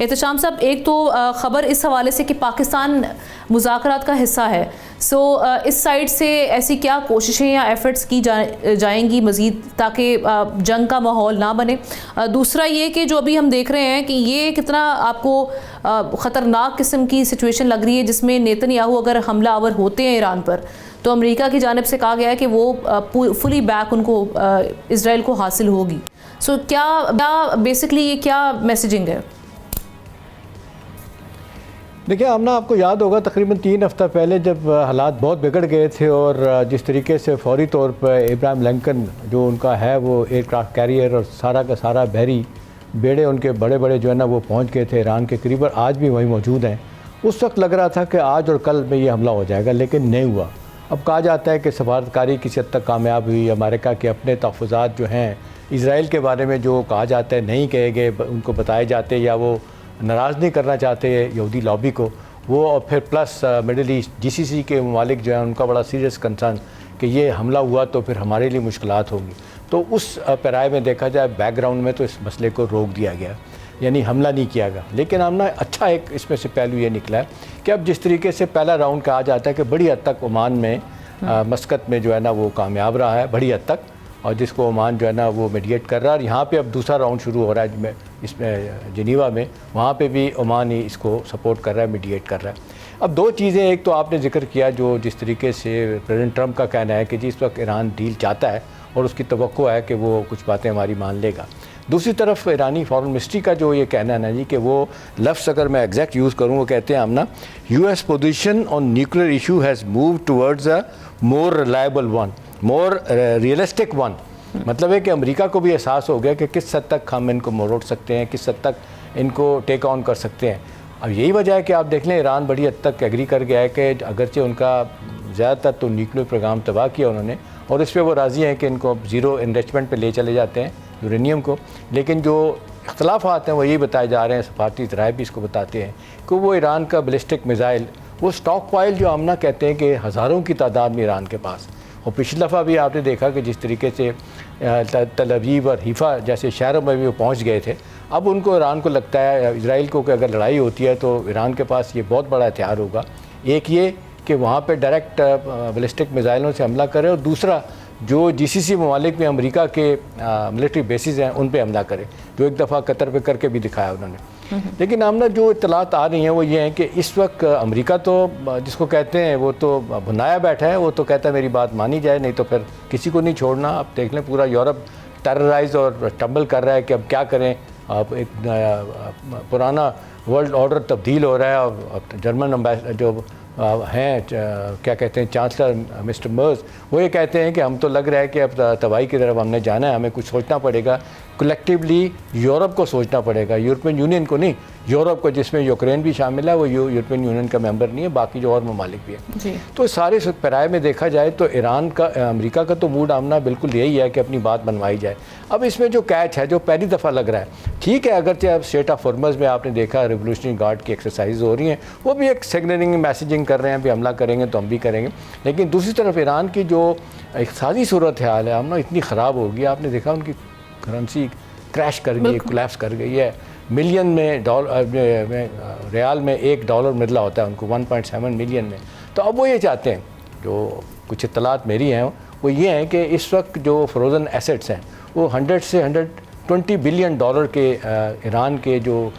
एहतशाम साहब, एक तो ख़बर इस हवाले से कि पाकिस्तान मुज़ाकरात का हिस्सा है, इस साइड से ऐसी क्या कोशिशें या एफ़र्ट्स की जाएंगी मज़ीद ताकि जंग का माहौल ना बने? दूसरा ये कि जो अभी हम देख रहे हैं कि ये कितना आपको ख़तरनाक किस्म की सिचुएशन लग रही है जिसमें नेतन्याहू अगर हमला आवर होते हैं ईरान पर तो अमेरिका की जानिब से कहा गया है कि वो फुली बैक उनको इजराइल को हासिल होगी। क्या बेसिकली ये क्या मैसेजिंग है? देखिए आमना, आपको याद होगा तकरीबन 3 हफ्ता पहले जब हालात बहुत बिगड़ गए थे और जिस तरीके से फौरी तौर पर इब्राहिम लिंकन जो उनका है वो एयरक्राफ्ट कैरियर और सारा का सारा बहरी बेड़े उनके बड़े बड़े जो है ना वो पहुंच गए थे ईरान के करीब और आज भी वहीं मौजूद हैं। उस वक्त लग रहा था कि आज और कल में ये हमला हो जाएगा, लेकिन नहीं हुआ। अब कहा जाता है कि सफारतकारी किसी हद तक कामयाब हुई। अमेरिका के अपने तहफ़्फ़ुज़ात जो हैं इसराइल के बारे में जो कहा जाता है नहीं कहे गए, उनको बताए जाते या वो नाराज़ नहीं करना चाहते यहूदी लॉबी को, वो और फिर प्लस मिडल ईस्ट GCC के ममालिक जो हैं उनका बड़ा सीरियस कंसर्न कि ये हमला हुआ तो फिर हमारे लिए मुश्किलात होंगी। तो उस पैराए में देखा जाए बैकग्राउंड में तो इस मसले को रोक दिया गया, यानी हमला नहीं किया गया। लेकिन हमने अच्छा एक इसमें से पहलू ये निकला है कि अब जिस तरीके से पहला राउंड कहा जाता है कि बड़ी हद तक ओमान में मस्कत में जो है ना वो कामयाब रहा है बड़ी हद तक, और जिसको ओमान जो है ना वो मीडिएट कर रहा है। और यहाँ पे अब दूसरा राउंड शुरू हो रहा है इसमें जिनीवा में, वहाँ पे भी ओमान ही इसको सपोर्ट कर रहा है, मीडिएट कर रहा है। अब दो चीज़ें, एक तो आपने जिक्र किया जो जिस तरीके से प्रेसिडेंट ट्रंप का कहना है कि जिस वक्त ईरान डील चाहता है और उसकी तवक्को है कि वो कुछ बातें हमारी मान लेगा। दूसरी तरफ ईरानी फॉरेन मिनिस्ट्री का जो ये कहना है ना जी कि वो लफ्ज़ अगर मैं एग्जैक्ट यूज़ करूँ वो कहते हैं आमना, US position on nuclear issue has move towards a more reliable one, more realistic one. मतलब है कि अमेरिका को भी एहसास हो गया कि किस हद तक हम इनको मोड़ सकते हैं, किस हद तक इनको टेक ऑन कर सकते हैं। अब यही वजह है कि आप देख लें ईरान बड़ी हद तक एग्री कर गया है कि अगरचे उनका ज़्यादातर तो न्यूक्लियर प्रोग्राम तबाह किया उन्होंने और इस पर वो राज़ी हैं कि इनको ज़ीरो इन्वेस्टमेंट पे ले चले जाते हैं यूरेनियम को, लेकिन जो इख्तलाफात हैं वो यही बताए जा रहे हैं, सफारती ज़राए भी इसको बताते हैं कि वो ईरान का बैलिस्टिक मिज़ाइल वो स्टॉक पाइल जो आमना कहते हैं कि हज़ारों की तादाद में ईरान के पास। और पिछली दफ़ा भी आपने देखा कि जिस तरीके से तल अवीव और हिफा जैसे शहरों में भी वो पहुँच गए थे। अब उनको ईरान को लगता है इसराइल को कि अगर लड़ाई होती है तो ईरान के पास ये बहुत बड़ा हथियार होगा, एक ये कि वहाँ पे डायरेक्ट बैलिस्टिक मिज़ाइलों से हमला करे और दूसरा जो GCC ममालिक में अमेरिका के मिलिट्री बेसिस हैं उन पे हमला करे, जो एक दफ़ा कतर पे करके भी दिखाया उन्होंने। लेकिन आमना जो इत्तलात आ रही हैं वो ये हैं कि इस वक्त अमेरिका तो जिसको कहते हैं वो तो भुनाया बैठा है, वो तो कहता है मेरी बात मानी जाए नहीं तो फिर किसी को नहीं छोड़ना। अब देख लें पूरा यूरोप टेरराइज और टम्बल कर रहा है कि अब क्या करें। अब एक पुराना वर्ल्ड ऑर्डर तब्दील हो रहा है और जर्मन जो हैं क्या कहते हैं चांसलर मिस्टर मर्ज, वो ये कहते हैं कि हम तो लग रहा है कि अब तबाही की तरफ हमने जाना है, हमें कुछ सोचना पड़ेगा कलेक्टिवली, यूरोप को सोचना पड़ेगा, यूरोपियन यूनियन को नहीं, यूरोप को, जिसमें यूक्रेन भी शामिल है, वो यूरोपियन यूनियन का मेंबर नहीं है, बाकी जो और ममालिक भी है। तो सारे पैराए में देखा जाए तो ईरान का अमेरिका का तो मूड आमना बिल्कुल यही है कि अपनी बात बनवाई जाए। अब इसमें जो कैच है जो पहली दफ़ा लग रहा है, ठीक है अगरचे अब स्टेट ऑफ हॉर्मज़ में आपने देखा रिवोल्यूशनरी गार्ड की एक्सरसाइज हो रही हैं, वो भी एक सिग्नलिंग मैसेजिंग कर रहे हैं भी हमला करेंगे तो हम भी करेंगे। लेकिन दूसरी तरफ ईरान की जो इक़्तिसादी सूरत हाल है आमना इतनी ख़राब होगी, आपने देखा उनकी करेंसी क्रैश कर गई है, कोलैप्स कर गई है। मिलियन में रियाल में $1 मिला होता है उनको 1.7 मिलियन में। तो अब वो ये चाहते हैं, जो कुछ इत्तलात मेरी हैं वो ये हैं कि इस वक्त जो फ्रोज़न एसेट्स हैं वो 100 से 120 बिलियन डॉलर के ईरान के जो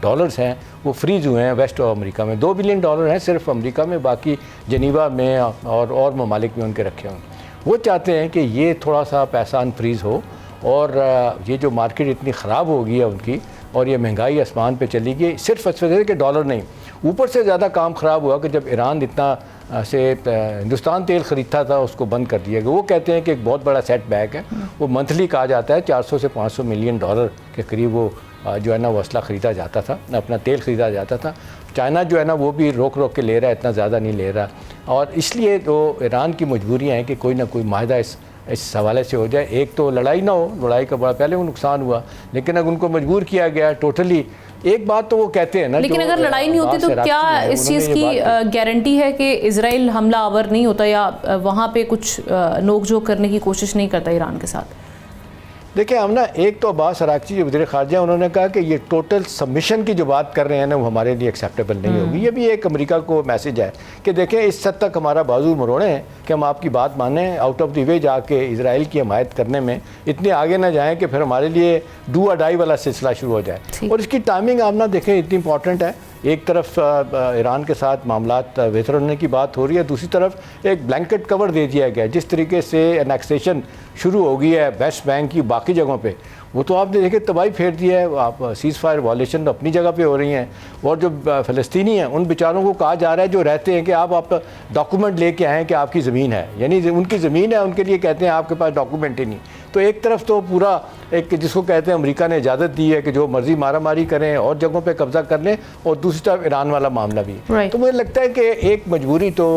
डॉलर्स हैं वो फ्रीज़ हुए हैं वेस्ट अमेरिका में। 2 बिलियन डॉलर हैं सिर्फ अमेरिका में, बाकी जनीवा में और ममालिक में उनके रखे हुए। वो चाहते हैं कि ये थोड़ा सा पैसा अनफ्रीज़ हो और ये जो मार्केट इतनी ख़राब हो गई है उनकी और ये महंगाई आसमान पे चली गई, सिर्फ इस वजह से कि डॉलर नहीं, ऊपर से ज़्यादा काम ख़राब हुआ कि जब ईरान इतना से हिंदुस्तान तेल ख़रीदता था उसको बंद कर दिया गया। वो कहते हैं कि एक बहुत बड़ा सेट बैक है, वो मंथली कहा जाता है 400 से 500 मिलियन डॉलर के करीब वो जो है ना वो असला ख़रीदा जाता था, अपना तेल ख़रीदा जाता था। चाइना जो है ना वो भी रोक रोक के ले रहा है, इतना ज़्यादा नहीं ले रहा, और इसलिए तो ईरान की मजबूरियाँ हैं कि कोई ना कोई माहिदा इस हवाले से हो जाए। एक तो लड़ाई ना हो, लड़ाई का बड़ा पहले वो नुकसान हुआ, लेकिन अगर उनको मजबूर किया गया टोटली, एक बात तो वो कहते हैं ना, लेकिन अगर लड़ाई नहीं होती तो क्या इस चीज़ की गारंटी है कि इजराइल हमला आवर नहीं होता या वहाँ पे कुछ नोकझोंक करने की कोशिश नहीं करता ईरान के साथ? देखिए हम ना, एक तो अब्बास अरागची जो वज़ीर ख़ारजा, उन्होंने कहा कि ये टोटल सबमिशन की जो बात कर रहे हैं ना, वो हमारे लिए एक्सेप्टेबल नहीं होगी। ये भी एक अमेरिका को मैसेज है कि देखें इस हद तक हमारा बाजू मरोड़े हैं कि हम आपकी बात मानें, आउट ऑफ द वे जाके इसराइल की हमायत करने में इतने आगे ना जाएँ कि फिर हमारे लिए डू और डाई वाला सिलसिला शुरू हो जाए। और इसकी टाइमिंग आप ना देखें इतनी इंपॉर्टेंट है। एक तरफ ईरान के साथ मामलात बेहतर होने की बात हो रही है, दूसरी तरफ एक ब्लैंकेट कवर दे दिया गया। जिस तरीके से एनेक्सेशन शुरू हो गई है वेस्ट बैंक की बाकी जगहों पे, वो तो आपने देखे तबाही फेर दिया है। आप सीज़ फायर वायलेशन तो अपनी जगह पे हो रही हैं, और जो फ़लस्तीनी हैं उन बेचारों को कहा जा रहा है जो रहते हैं कि आप डॉक्यूमेंट लेके आएँ कि आपकी ज़मीन है, यानी उनकी ज़मीन है, उनके लिए कहते हैं आपके पास डॉक्यूमेंट ही नहीं। तो एक तरफ तो पूरा एक जिसको कहते हैं अमेरिका ने इजाज़त दी है कि जो मर्ज़ी मारा मारी करें और जगहों पे कब्ज़ा कर लें, और दूसरी तरफ ईरान वाला मामला भी है। तो मुझे लगता है कि एक मजबूरी तो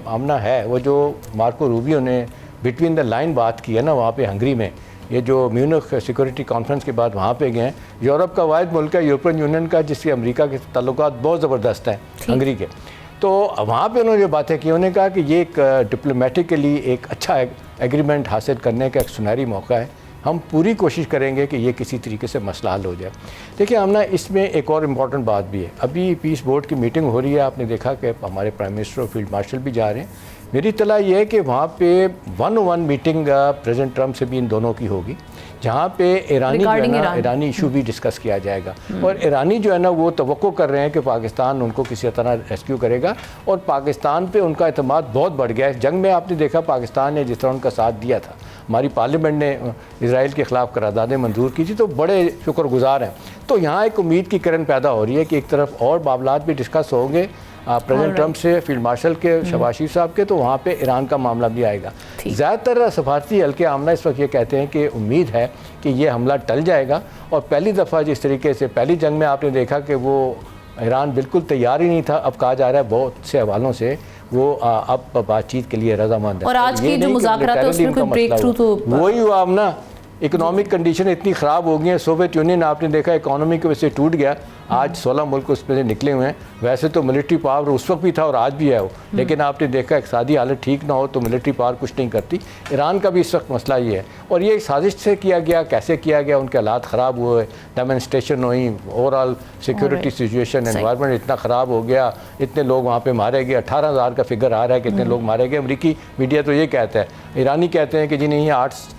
आमना है, वो जो मार्को रूबियो ने बिटवीन द लाइन बात की है ना वहाँ पे हंगरी में, ये जो म्यूनिख सिक्योरिटी कॉन्फ्रेंस के बाद वहाँ पे गए हैं। यूरोप का वाहिद मुल्क है, यूरोपियन यूनियन का, जिससे अमेरिका के ताल्लुकात बहुत ज़बरदस्त हैं हंगरी के। तो वहाँ पे उन्होंने जो बातें की, उन्होंने कहा कि ये एक डिप्लोमेटिकली एक अच्छा एग्रीमेंट हासिल करने का एक सुनहरी मौका है। हम पूरी कोशिश करेंगे कि ये किसी तरीके से मसला हल हो जाए। देखिए हम ना, इसमें एक और इम्पॉर्टेंट बात भी है। अभी पीस बोर्ड की मीटिंग हो रही है, आपने देखा कि हमारे प्राइम मिनिस्टर और फील्ड मार्शल भी जा रहे हैं। मेरी इत्तला ये है कि वहाँ पे 1-on-1 मीटिंग प्रेसिडेंट ट्रंप से भी इन दोनों की होगी, जहाँ पे ईरानी इशू भी डिस्कस किया जाएगा। और ईरानी जो है ना, वो तवक्को कर रहे हैं कि पाकिस्तान उनको किसी तरह रेस्क्यू करेगा, और पाकिस्तान पे उनका एतमाद बहुत बढ़ गया है। जंग में आपने देखा पाकिस्तान ने जिस तरह उनका साथ दिया था, हमारी पार्लियामेंट ने इसराइल के ख़िलाफ़ करारदादें मंजूर की थी, तो बड़े शुक्रगुजार हैं। तो यहाँ एक उम्मीद की किरण पैदा हो रही है कि एक तरफ और मामलात भी डिस्कस होंगे प्रेसिडेंट ट्रंप से, फील्ड मार्शल के, शहबाज शरीफ साहब के, तो वहाँ पे ईरान का मामला भी आएगा। ज़्यादातर सफारती हल्के आमना इस वक्त ये कहते हैं कि उम्मीद है कि ये हमला टल जाएगा। और पहली दफ़ा जिस तरीके से पहली जंग में आपने देखा कि वो ईरान बिल्कुल तैयार ही नहीं था, अब कहा जा रहा है बहुत से हवालों से वो अब बातचीत के लिए रजामंद है। और आज की जो मुज़ाकरात है उसमें कोई ब्रेक थ्रू तो वही हुआ। अब ना इकोनॉमिक कंडीशन इतनी ख़राब हो गई है, सोवियत यूनियन आपने देखा इकोनॉमी की वजह से टूट गया, आज 16 मुल्क उसमें से निकले हुए हैं। वैसे तो मिलिट्री पावर उस वक्त भी था और आज भी है वो, लेकिन आपने देखा इक़्तिसादी हालत ठीक ना हो तो मिलिट्री पावर कुछ नहीं करती। ईरान का भी इस वक्त मसला ये है, और ये साजिश से किया गया, कैसे किया गया, उनके हालात ख़राब हुए, डेमोन्स्ट्रेशन हुई, ओवरऑल सिक्योरिटी सिचुएशन, एनवायरनमेंट इतना ख़राब हो गया, इतने लोग वहाँ पर मारे गए। 18,000 का फिगर आ रहा है कितने लोग मारे गए। अमरीकी मीडिया तो ये कहता है, ईरानी कहते हैं कि जी नहीं,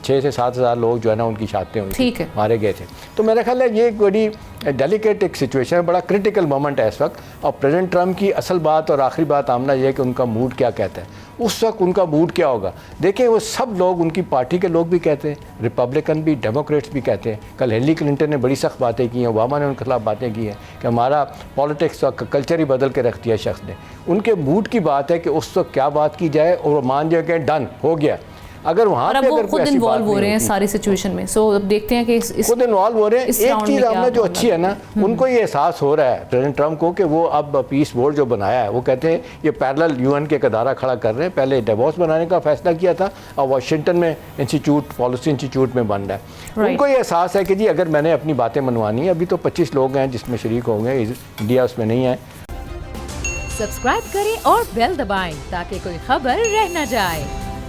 6 से 7 हज़ार लोग जो है ना उनकी शातें हुई, मारे गए थे। तो मेरा ख्याल है ये एक बड़ी डेलिकेट एक सिचुएशन है, बड़ा क्रिटिकल मोमेंट है इस वक्त। और प्रेसिडेंट ट्रंप की असल बात और आखिरी बात आमना यह है कि उनका मूड क्या कहता है, उस वक्त उनका मूड क्या होगा। देखिए वो सब लोग, उनकी पार्टी के लोग भी कहते हैं, रिपब्लिकन भी, डेमोक्रेट्स भी कहते हैं। कल हिलरी क्लिंटन ने बड़ी सख्त बातें की हैं, ओबामा ने उनके खिलाफ बातें की हैं कि हमारा पॉलिटिक्स का कल्चर ही बदल के रख दिया शख्स ने। उनके मूड की बात है कि उस वक्त क्या बात की जाए और मान जाए कि डन हो गया। अगर वहाँ पे वो खुद इन्वॉल्व हो रहे हैं सारी सिचुएशन में, सो अब देखते हैं कि खुद इन्वॉल्व हो रहे हैं। एक चीज़ हमने जो अच्छी है ना, उनको ये एहसास हो रहा है प्रेसिडेंट ट्रंप को कि वो अब पीस बोर्ड जो बनाया है, वो कहते हैं ये पैरेलल यूएन के अदारा खड़ा कर रहे हैं। पहले डेवोस बनाने का फैसला किया था और वाशिंगटन में इंस्टीट्यूट, पॉलिसी इंस्टीट्यूट में बन रहा है। उनको ये एहसास है कि जी अगर मैंने अपनी बातें मनवानी है, अभी तो 25 लोग हैं जिसमें शरीक होंगे, इंडिया उसमें नहीं है। सब्सक्राइब करें और बेल दबाएं ताकि कोई खबर रह न जाए।